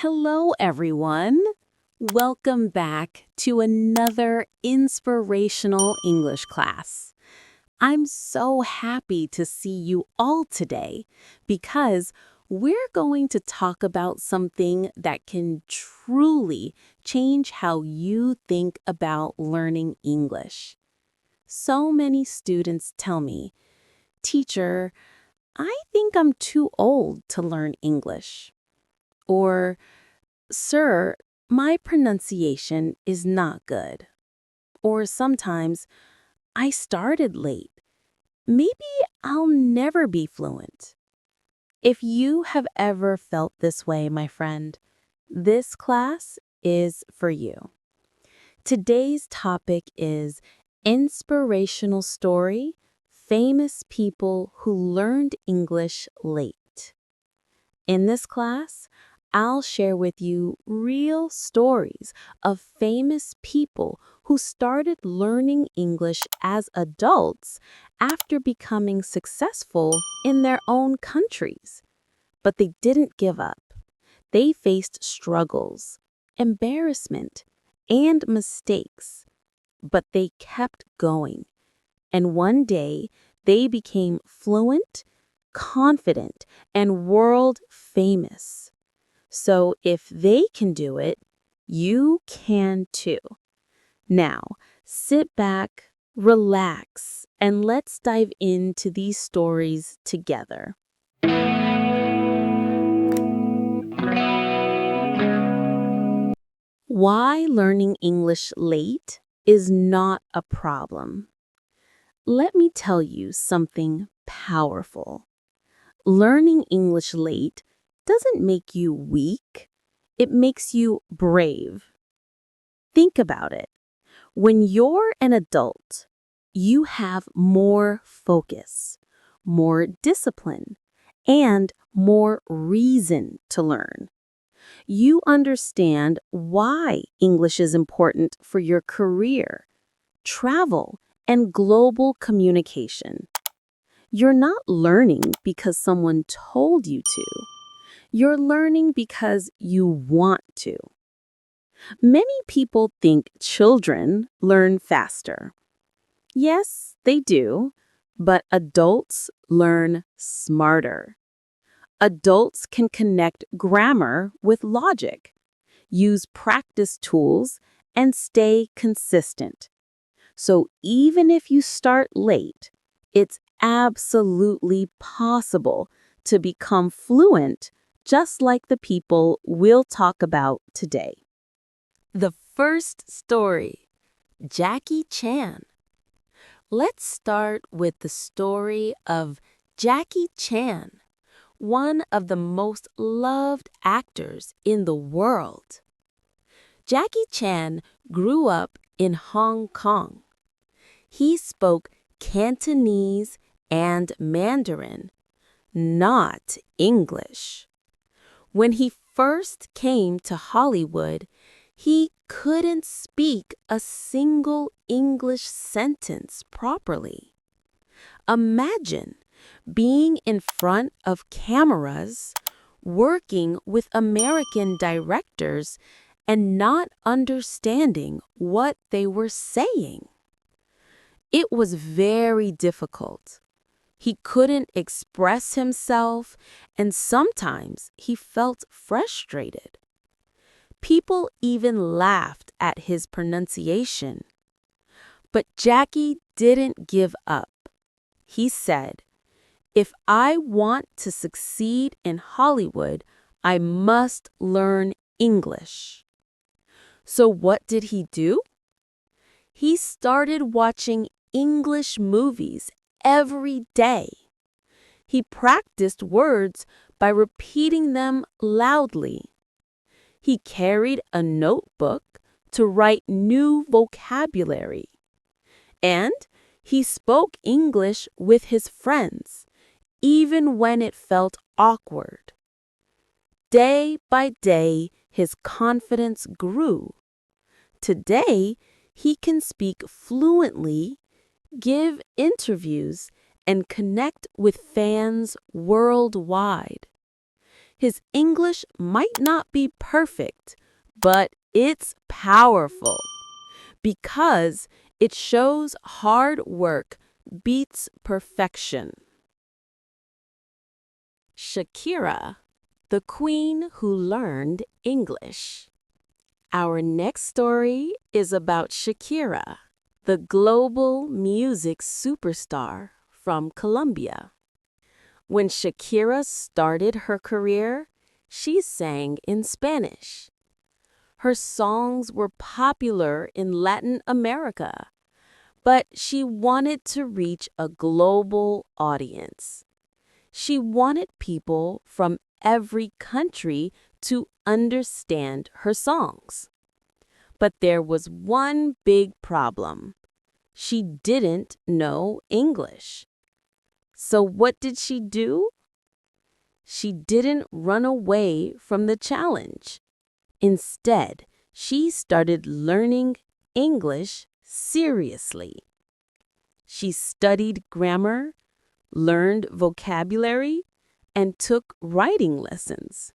Hello, everyone. Welcome back to another inspirational English class. I'm so happy to see you all today because we're going to talk about something that can truly change how you think about learning English. So many students tell me, "Teacher, I think I'm too old to learn English." Or, "Sir, my pronunciation is not good." Or sometimes, "I started late. Maybe I'll never be fluent." If you have ever felt this way, my friend, this class is for you. Today's topic is inspirational story, famous people who learned English late. In this class, I'll share with you real stories of famous people who started learning English as adults after becoming successful in their own countries. But they didn't give up. They faced struggles, embarrassment, and mistakes. But they kept going. And one day, they became fluent, confident, and world famous. So if they can do it, you can too. Now, sit back, relax, and let's dive into these stories together. Why learning English late is not a problem. Let me tell you something powerful. Learning English late doesn't make you weak. It makes you brave. Think about it. When you're an adult, you have more focus, more discipline, and more reason to learn. You understand why English is important for your career, travel, and global communication. You're not learning because someone told you to. You're learning because you want to. Many people think children learn faster. Yes, they do, but adults learn smarter. Adults can connect grammar with logic, use practice tools, and stay consistent. So even if you start late, it's absolutely possible to become fluent just like the people we'll talk about today. The first story, Jackie Chan. Let's start with the story of Jackie Chan, one of the most loved actors in the world. Jackie Chan grew up in Hong Kong. He spoke Cantonese and Mandarin, not English. When he first came to Hollywood, he couldn't speak a single English sentence properly. Imagine being in front of cameras, working with American directors, and not understanding what they were saying. It was very difficult. He couldn't express himself, and sometimes he felt frustrated. People even laughed at his pronunciation. But Jackie didn't give up. He said, "If I want to succeed in Hollywood, I must learn English." So what did he do? He started watching English movies every day. He practiced words by repeating them loudly. He carried a notebook to write new vocabulary. And he spoke English with his friends, even when it felt awkward. Day by day, his confidence grew. Today, he can speak fluently, give interviews, and connect with fans worldwide. His English might not be perfect, but it's powerful because it shows hard work beats perfection. Shakira, the queen who learned English. Our next story is about Shakira, the global music superstar from Colombia. When Shakira started her career, she sang in Spanish. Her songs were popular in Latin America, but she wanted to reach a global audience. She wanted people from every country to understand her songs. But there was one big problem. She didn't know English. So what did she do? She didn't run away from the challenge. Instead, she started learning English seriously. She studied grammar, learned vocabulary, and took writing lessons.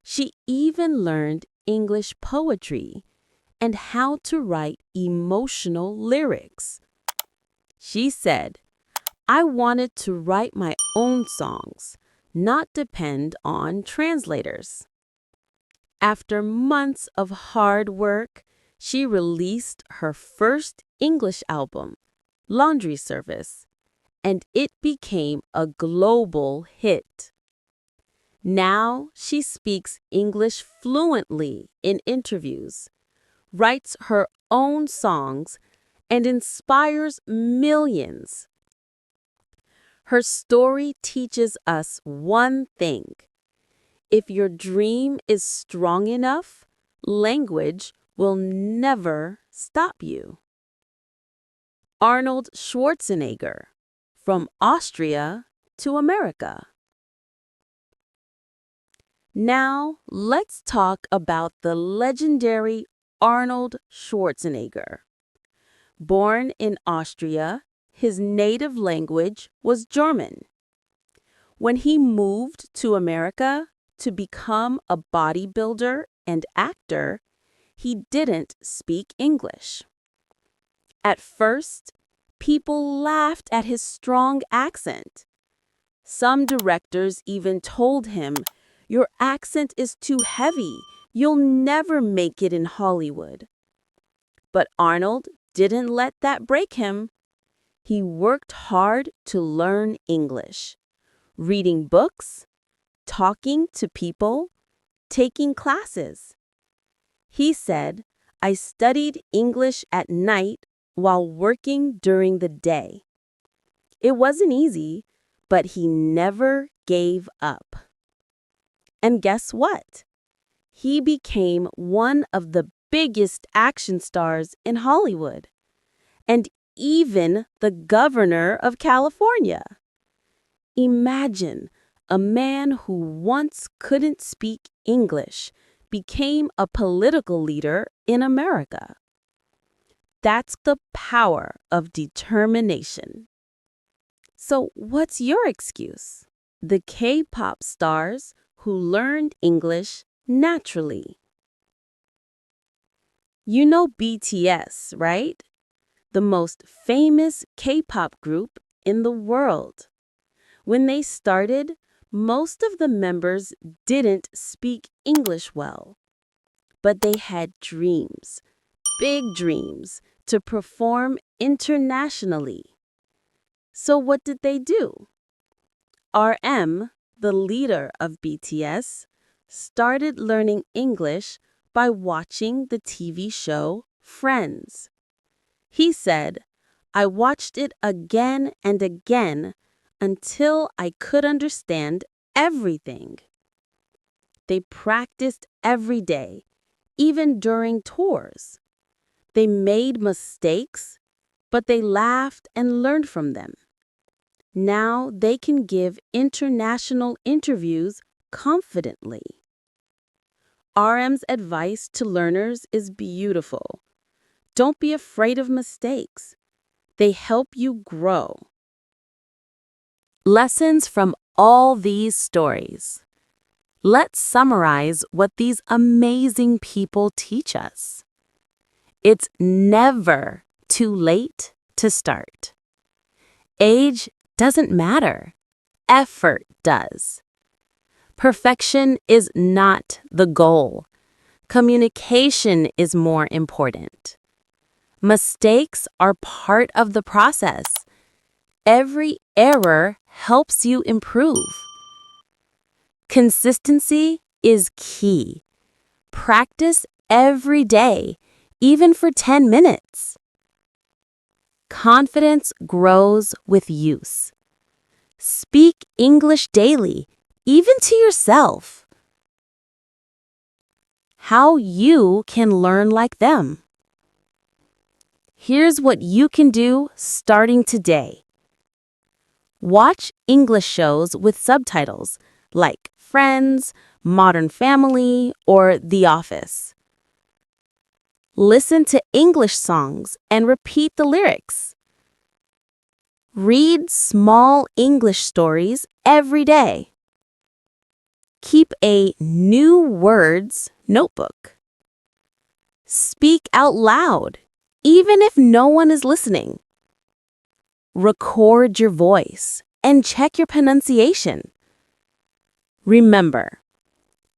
She even learned English poetry and how to write emotional lyrics. She said, "I wanted to write my own songs, not depend on translators." After months of hard work, she released her first English album, Laundry Service, and it became a global hit. Now she speaks English fluently in interviews, writes her own songs, and inspires millions. Her story teaches us one thing. If your dream is strong enough, language will never stop you. Arnold Schwarzenegger, from Austria to America. Now, let's talk about the legendary Arnold Schwarzenegger. Born in Austria, his native language was German. When he moved to America to become a bodybuilder and actor, he didn't speak English. At first, people laughed at his strong accent. Some directors even told him, "Your accent is too heavy. You'll never make it in Hollywood." But Arnold didn't let that break him. He worked hard to learn English, reading books, talking to people, taking classes. He said, "I studied English at night while working during the day." It wasn't easy, but he never gave up. And guess what? He became one of the biggest action stars in Hollywood, and even the governor of California. Imagine a man who once couldn't speak English became a political leader in America. That's the power of determination. So what's your excuse? The K-pop stars who learned English naturally. You know BTS, right? The most famous K-pop group in the world. When they started, most of the members didn't speak English well. But they had dreams, big dreams, to perform internationally. So what did they do? RM, the leader of BTS, started learning English by watching the TV show Friends. He said, "I watched it again and again until I could understand everything." They practiced every day, even during tours. They made mistakes, but they laughed and learned from them. Now they can give international interviews confidently. RM's advice to learners is beautiful. Don't be afraid of mistakes. They help you grow. Lessons from all these stories. Let's summarize what these amazing people teach us. It's never too late to start. Age doesn't matter. Effort does. Perfection is not the goal. Communication is more important. Mistakes are part of the process. Every error helps you improve. Consistency is key. Practice every day, even for 10 minutes. Confidence grows with use. Speak English daily, even to yourself. How you can learn like them. Here's what you can do starting today. Watch English shows with subtitles like Friends, Modern Family, or The Office. Listen to English songs and repeat the lyrics. Read small English stories every day. Keep a new words notebook. Speak out loud, even if no one is listening. Record your voice and check your pronunciation. Remember,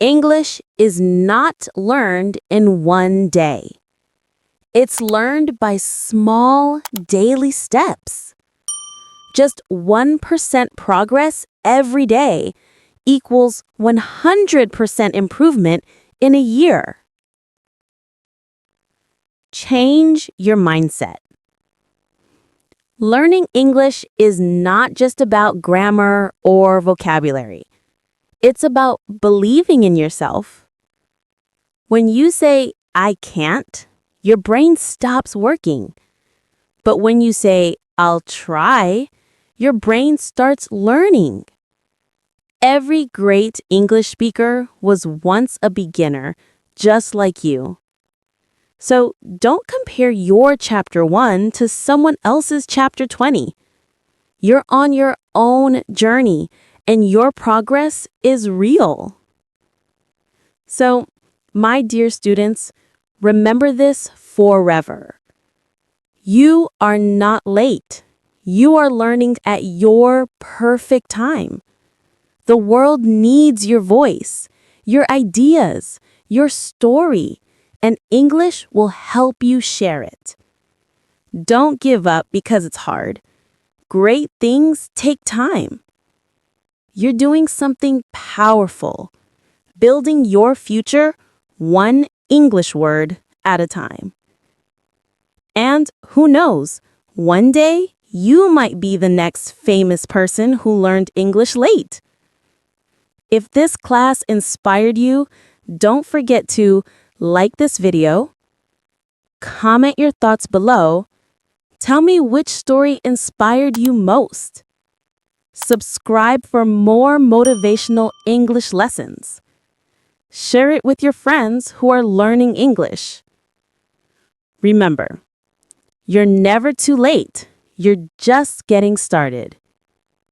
English is not learned in one day. It's learned by small daily steps. Just 1% progress every day equals 100% improvement in a year. Change your mindset. Learning English is not just about grammar or vocabulary. It's about believing in yourself. When you say, "I can't," your brain stops working. But when you say, "I'll try," your brain starts learning. Every great English speaker was once a beginner, just like you. So don't compare your chapter 1 to someone else's chapter 20. You're on your own journey, and your progress is real. So, my dear students, remember this forever. You are not late. You are learning at your perfect time. The world needs your voice, your ideas, your story, and English will help you share it. Don't give up because it's hard. Great things take time. You're doing something powerful, building your future one English word at a time. And who knows, one day you might be the next famous person who learned English late. If this class inspired you, don't forget to like this video, comment your thoughts below, tell me which story inspired you most. Subscribe for more motivational English lessons. Share it with your friends who are learning English. Remember, you're never too late. You're just getting started.